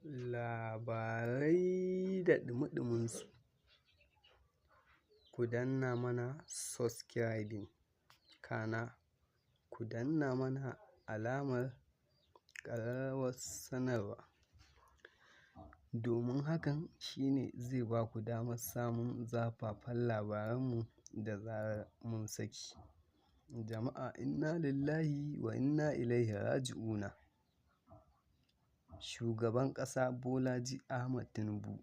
labarai da ɗumi-ɗuminsu. Ku danna mana subscribing, kana ku danna mana alamar ƙararrawar sanarwa, domin hakan shi ne zai ba ku damar samun zafafan labaranmu da zarar mun saki. Jama'a inna lillahi wa inna ilaihi raji'una. Shugaban ƙasa Bolaji Ahmad Tinubu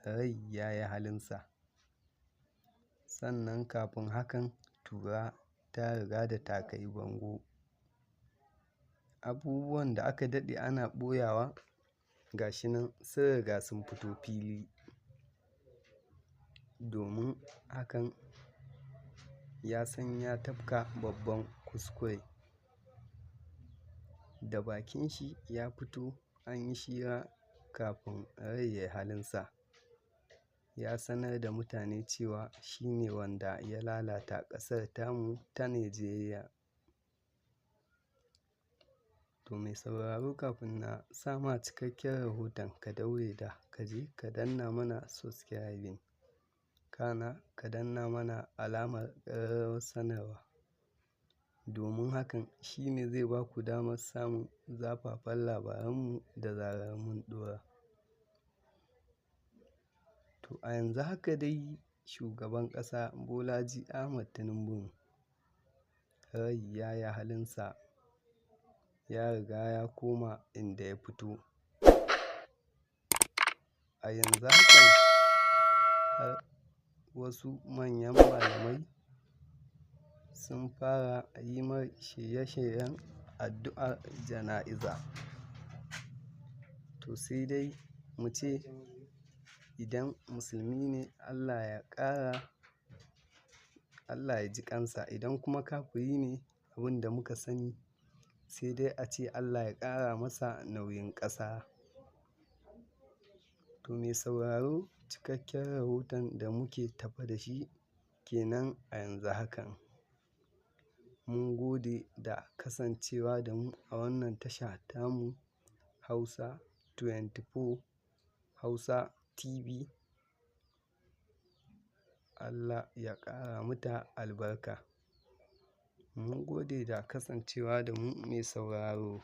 rai ya yi halinsa. Sannan kafin hakan tura ta riga da ta kai bango. Abubuwan da aka daɗe ana ɓoyawa ga shi nan sun riga sun fito fili. Domin hakan ya san ya tafka babban kuskure. Da bakin shi ya fito an yi shira kafin rai ya yi halinsa. Ya sanar da mutane cewa shi ne wanda ya lalata ƙasar tamu ta Nijeriya. To mai sauraro, kafin na sa ma cikakken rahoton ka daure da ka je ka danna mana subscribing, kana ka danna mana alamar ƙararrawar sanarwa, domin hakan shi ne zai ba ku damar samun zafafan labaranmu da zarar mun ɗora. To a yanzu haka dai shugaban ƙasa Bolaji Ahmad Tinubu rai ya yi halinsa, ya riga ya koma inda ya fito. A yanzu hakan har wasu manyan malamai sun fara yi mai shirye-shiryen addu'ar jana'iza. To sai dai mu ce idan musulmi ne Allah ya ji ƙansa, idan kuma kafiri ne abin da muka sani sai dai a ce Allah ya ƙara masa nauyin ƙasa. To mai sauraro, cikakken rahoton da muke tafe da shi kenan a yanzu hakan. Mun gode da kasancewa da mu a wannan tasha tamu Hausa 24 Hausa TV. Allah ya ƙara mata albarka. Mun gode da kasancewa da mu mai sauraro.